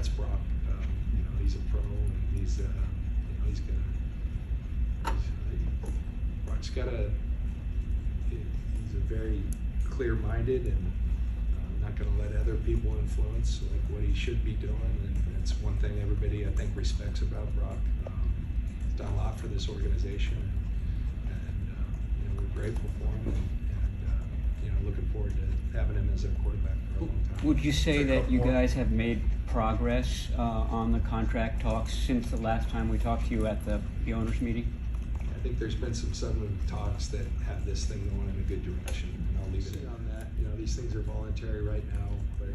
that's Brock. He's a pro, and he's very clear-minded and not going to let other people influence like what he should be doing, and that's one thing everybody I think respects about Brock. He's done a lot for this organization, and we're grateful for him, and looking forward to having him as our quarterback for a long time. Would you say that you guys have made progress on the contract talks since the last time we talked to you at the owners meeting? I think there's been some sudden talks that have this thing going in a good direction, and I'll leave it on that. These things are voluntary right now, but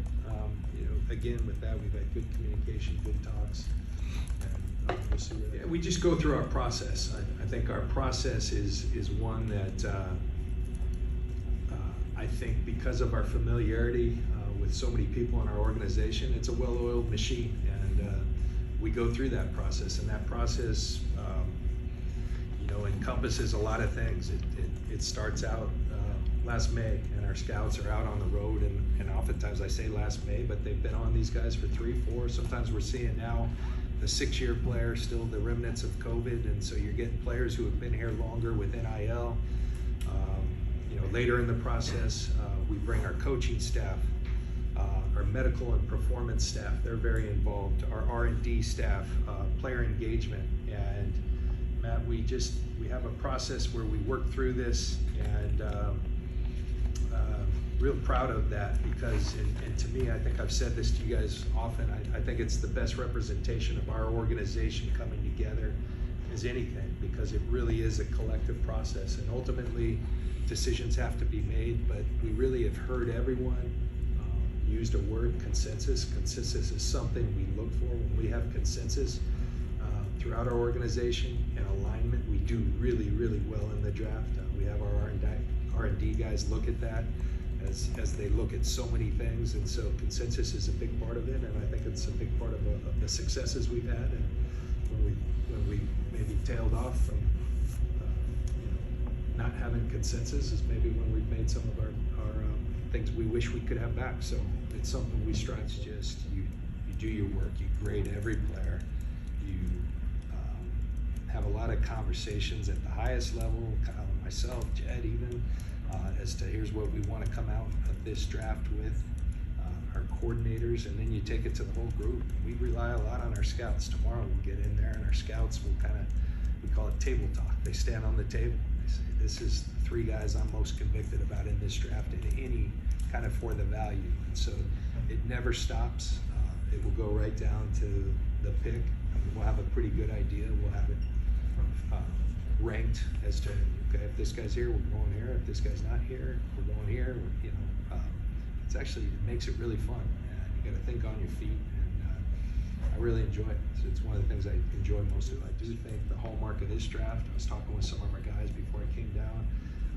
again, with that, we've had good communication, good talks, and we'll see where we just go through our process. I think our process is one that I think because of our familiarity with so many people in our organization, it's a well-oiled machine, and we go through that process, and that process encompasses a lot of things. It starts out last May, and our scouts are out on the road, and oftentimes I say last May, but they've been on these guys for 3, 4, sometimes we're seeing now the 6-year player, still the remnants of COVID, and so you're getting players who have been here longer with NIL. Later in the process, we bring our coaching staff, our medical and performance staff, they're very involved, our R&D staff, player engagement, and Matt, we have a process where we work through this, and real proud of that because, and to me, I think I've said this to you guys often, I think it's the best representation of our organization coming together as anything, because it really is a collective process, and ultimately decisions have to be made, but we really have heard everyone. Used a word, consensus. Consensus is something we look for when we have consensus throughout our organization, and alignment. We do really, really well in the draft. We have our R&D guys look at that as they look at so many things, and so consensus is a big part of it, and I think it's a big part of the successes we've had. And when we maybe tailed off from not having consensus is maybe when we've made some of our things we wish we could have back. So it's something we strive to just, you do your work, you grade every player, you have a lot of conversations at the highest level, Kyle and myself, Jed even, as to here's what we want to come out of this draft with, our coordinators, and then you take it to the whole group. We rely a lot on our scouts. Tomorrow we'll get in there and our scouts will we call it table talk. They stand on the table. They say, this is the 3 guys I'm most convicted about in this draft, in any kind of for the value. And so it never stops. It will go right down to the pick. We'll have a pretty good idea. We'll have it ranked as to, okay, if this guy's here, we're going here. If this guy's not here, we're going here. It's actually, it makes it really fun. You got to think on your feet, and I really enjoy it. So it's one of the things I enjoy most of it. I do think the hallmark of this draft, I was talking with some of our guys before I came down,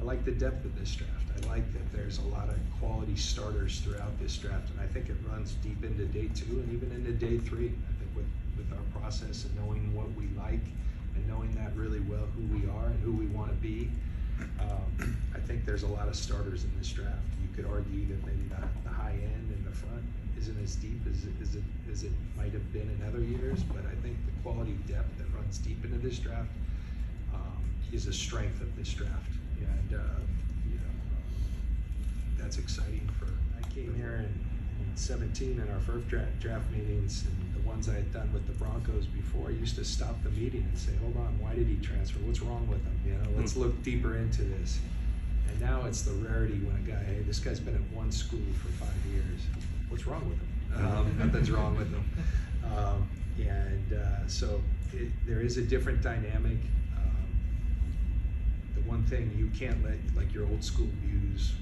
I like the depth of this draft. I like that there's a lot of quality starters throughout this draft, and I think it runs deep into day 2 and even into day 3. I think with our process and knowing what we like and knowing that really well, who we are and who we want to be, I think there's a lot of starters in this draft. You could argue that maybe the high end in the front isn't as deep as it might have been in other years, but I think the quality depth that runs deep into this draft is a strength of this draft, and that's exciting. I came here in 17 in our first draft meetings, and the ones I had done with the Broncos before, I used to stop the meeting and say, hold on, why did he transfer? What's wrong with him? Let's look deeper into this. And now it's the rarity when a guy, hey, this guy's been at one school for 5 years. What's wrong with him? Nothing's wrong with him. So there is a different dynamic. The one thing you can't let, like your old school views,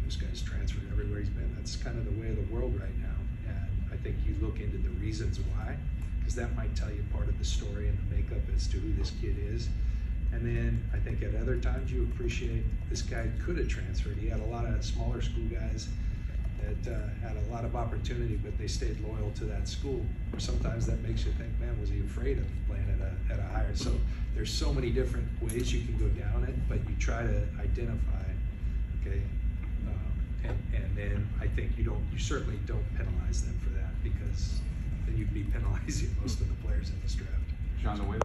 this guy's transferred everywhere he's been. That's kind of the way of the world right now. And I think you look into the reasons why, because that might tell you part of the story and the makeup as to who this kid is. And then I think at other times you appreciate this guy could have transferred. He had a lot of smaller school guys that had a lot of opportunity, but they stayed loyal to that school. Or sometimes that makes you think, man, was he afraid of playing at a higher? So there's so many different ways you can go down it, but you try to identify, okay, and then I think you certainly don't penalize them for that, because then you'd be penalizing most of the players in this draft. John, the way